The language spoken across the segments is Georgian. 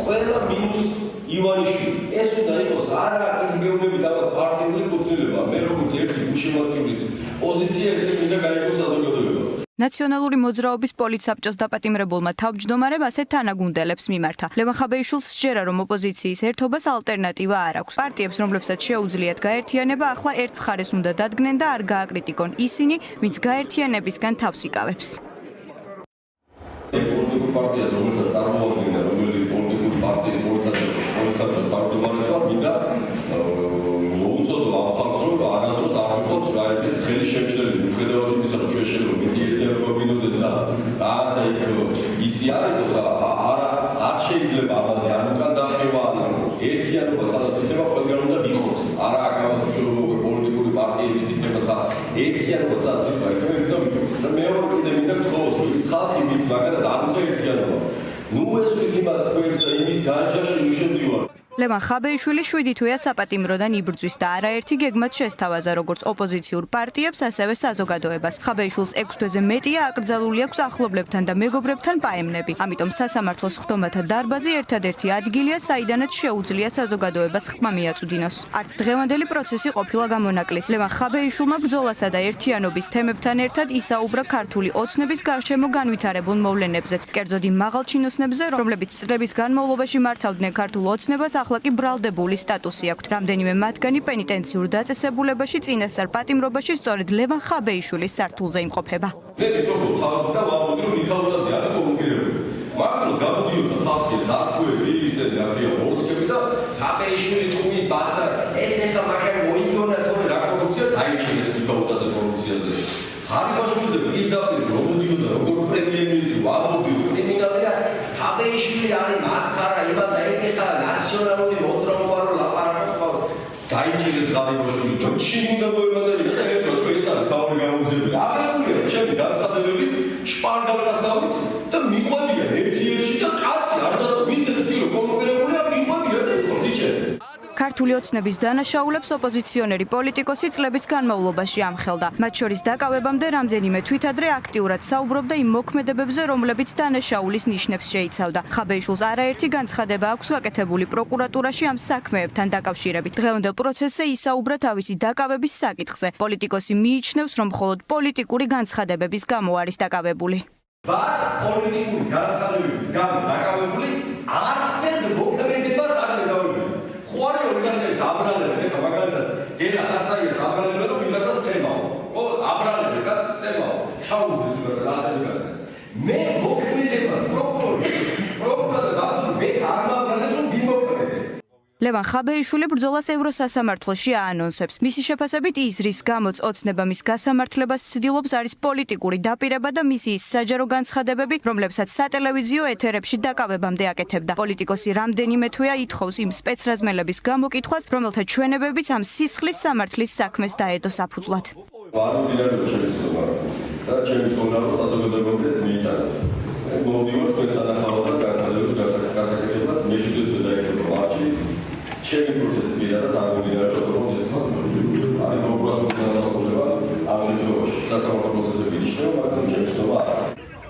ყველა მინუს ივანიშვილი. ეს უნდა იყოს არა აკრიტიკებულები და პარტიული კუთვნილება. მე როგორც ერთი გულშემატკივრის პოზიცია ესე უნდა გაიგოს საზოგადოება. ნაციონალური მოძრაობის პოლიტსაბჭოს დაპატიმრებულმა თავმჯდომარემ ასეთ თანაგუნდელებს მიმართა. ლევან ხაბეიშვილს სჯერა, რომ ოპოზიციის ერთობას ალტერნატივა არ აქვს. პარტიებს, რომლებსაც შეუძლიათ გაერთიანება, ახლა ერთ მხარეს უნდა დადგნენ და არ გააკრიტიკონ ისინი, ვინც გაერთიანებისგან თავს იკავებს. პოლიტიკურ პარტიას, რომელსაც წარმოადგენდა, რომელიც პოლიტიკური პარტიის პოლიტსაბჭოს თავმჯდომარეს ვარ, მინდა მოუწოდო ამ ხალხს, რომ არასდროს არ ვიყოს რა არის ხელი შემჩნეველი, მიუხედავად იმისა, რომ ჩვენ შეიძლება მეტი ერთიანობა გვინდოდეს და რაღაცა ისი არ იყოს, არ შეიძლება ამაზე არ უკან დახევა, ერთიანობა სადაც იქნება, ყველგან უნდა ვიყოთ. არა აქაც უშუალოდ პოლიტიკური პარტიების იქნება ერთიანობა სადაც იქნება, იქნება ვიყოთ. და მეორე კიდე მინდა გთხოვოთ, ის ხალხი ვინც მაგალითად არ უნდა ერთიანობა. ნუ ეს ვიქიმათ თქვენს და იმის განჯაში უშევდივარ. ლევან ხაბეიშვილი 7 თვეა საპატიმროდან იბრძვის და არაერთი გეგმად შესთავაზა როგორც ოპოზიციურ პარტიებს, ასევე საზოგადოებას. ხაბეიშვილს 6 თვეზე მეტია აკრძალული აქვს ახლობლებთან და მეგობრებთან პაემნები. ამიტომ სასამართლოს ხდომათა დარბაზი ერთადერთი ადგილია, საიდანაც შეუძლია საზოგადოებას ხმა მიაწვდინოს. არც დღევანდელი პროცესი ყოფილა გამონაკლისი. ლევან ხაბეიშვილმა ბრძოლასა და ერთიანობის თემებთან ერთად ისაუბრა ქართული ოცნების გარშემო განვითარებულ მოვლენებზეც, კერძოდ იმ მაღალჩინოსნებზე, რომლებიც წლების განმავლობაში მართავდნენ ქართულ ოცნებას, ახლა კი ბრალდებული სტატუსი აქვთ. რამდენიმე მათგანი პენიტენციურ დაწესებულებაში, წინასწარ პატიმრობაში სწორედ ლევან ხაბეიშვილის სართულზე იმყოფება. მე ვიტყოდ თავად და ვამბობ, რომ მიხაილოძე არის კორუმპირებული. მაგდროს გამოდიოდა ხალხი ზარქუები, ისეთი არია ვორცკები და ხაბეიშვილი თუმის ბაცა, ეს ეხლა მაგარი მოიგონა თორე რა კორუფცია დაიჭირეს მიხაილოძე კორუფციაზე. ხარიბაშვილზე პირდაპირ მომოდიოდა როგორ პრემიერ-მინისტრი ვამბობ, კრიმინალია ხაბეიშვილი არის მასხარა, იმან დაიკითხა ნაციონალური მოძრაობა რო ლაპარაკობს დაიჭირეს ხარიბაშვილი. ჯოჩი უნდა მოემატებინა და ერთად ეს არის თავი გამოძიებული. აგებულია ჩემი განცხადებები შპარგალკასავით და მიყვებიან ერთ-ერთში და კაცი არ დაწვიდებს ტირო კორუმპირებულია მიყვებიან ხორდიჭე. ქართული ოცნების დანაშაულებს ოპოზიციონერი პოლიტიკოსი წლების განმავლობაში ამხელდა. მათ შორის დაკავებამდე რამდენიმე თვითადრე აქტიურად საუბრობდა იმ მოქმედებებზე, რომლებიც დანაშაულის ნიშნებს შეიცავდა. ხაბეიშვილს არაერთი განცხადება აქვს გაკეთებული პროკურატურაში ამ საქმეებთან დაკავშირებით. დღევანდელ პროცესზე ისაუბრა თავისი დაკავების საკითხზე. პოლიტიკოსი მიიჩნევს, რომ მხოლოდ პოლიტიკური განცხადებების გამო არის დაკავებული. პოლიტიკური განცხადებების გამო დაკავებული არც ერთ მოქმედებას არ დაკავებული. ხوارი ორგანიზაციებს აბრალებენ, ეხლა მაგალითად გენა ასაიას აბრალებენ, რომ ვიღაცას ცემაო. აბრალებენ, კაცს ცემაო. ჩაუდეს ვიღაცა ასეთი კაცი. მე მოქმედებას პროკურორ და მე არ მაბრალებს, რომ ვიმოქმედე. ლევან ხაბეიშვილი ბრძოლას ევროსასამართლოში აანონსებს. მისი შეფასებით ის, რის გამოც ოცნება მის გასამართლებას ცდილობს, არის პოლიტიკური დაპირება და მისი ის საჯარო განცხადებები, რომლებსაც სატელევიზიო ეთერებში დაკავებამდე აკეთებდა. პოლიტიკოსი რამდენიმე თვეა ითხოვს იმ სპეცრაზმელების გამოკითხვას, რომელთა ჩვენებებიც ამ სისხლის სამართლის საქმეს დაედო საფუძვლად. ვარუდინარებს შემეცნობა და ჩემი თხოვნა რომ საზოგადოებას მიიტანოს. მოვდივარ თქვენ სანახავად განცხადებებს გასაკეთებლად, მე შევიდეთ დაიწყო მარჩი. ჩემი პროცესი პირადად აღმოჩნდა, რომ ეს არის პროკურატურა ამ შემთხვევაში სასამართლო პროცესები ნიშნავს, მაგრამ ჩემი ცნობა არა.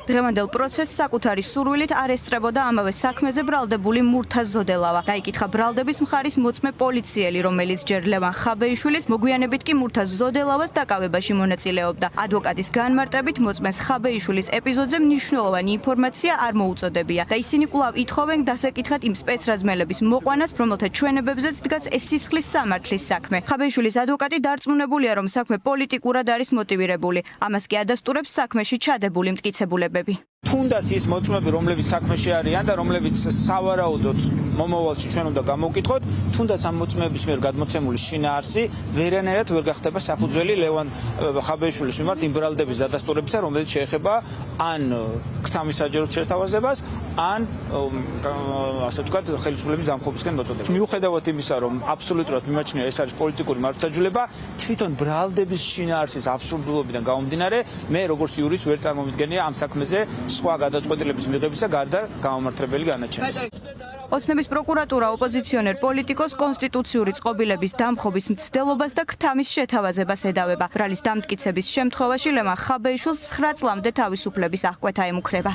დღევანდელ პროცესს საკუთარი სურვილით არ ესწრებოდა ამავე საქმეზე ბრალდებული მურთა ზოდელავა. დაიკითხა ბრალდების მხარის მოწმე პოლიციელი, რომელიც ჯერ ლევან ხაბეიშვილის, მოგვიანებით კი მურთა ზოდელავას დაკავებაში მონაწილეობდა. ადვოკატის განმარტებით მოწმეს ხაბეიშვილის ეპიზოდზე მნიშვნელოვანი ინფორმაცია არ მოუწოდებია და ისინი კვლავ ითხოვენ დასაკითხად იმ სპეცრაზმელების მოყვანას, რომელთა ჩვენებებზეც დგას ეს სისხლის სამართლის საქმე. ხაბეიშვილის ადვოკატი დარწმუნებულია, რომ საქმე პოლიტიკურად არის მოტივირებული. ამას კი ადასტურებს საქმეში ჩადებული მტკიცებულებები. თუნდაც ის მოწმეები, რომლებიც საქმეში არიან და რომლებიც სავარაუდოდ მომავალში ჩვენ უნდა გამოვკითხოთ, თუნდაც ამ მოწმეების მიერ გადმოცემული შინაარსი ვერანაირად ვერ გახდება საფუძველი ლევან ხაბეიშვილის მიმართ იმ ბრალდების დადასტურებისა, რომელიც შეეხება ან ქთამის საჯარო შესთავაზებას, ან ასე ვთქვათ, ხელისუფლების დამხობისკენ მოწოდებას. მიუხედავად იმისა, რომ აბსოლუტურად მიმაჩნია ეს არის პოლიტიკური მართლმსაჯულება, თვითონ ბრალდების შინაარსის აბსურდულობიდან გამომდინარე, მე როგორც იურისტი ვერ წარმომიდგენია ამ საქმეზე სხვა გადაწყვეტილების მიღებისა გარდა გამომართლებელი განაჩენს. ოცნების პროკურატურა ოპოზიციონერ პოლიტიკოს კონსტიტუციური წყობილების დამხობის მცდელობას და ქთამის შეთავაზებას ედავება. ბრალის დამტკიცების შემთხვევაში ლევან ხაბეიშვილს 9 წლამდე თავისუფლების აღკვეთა ემუქრება.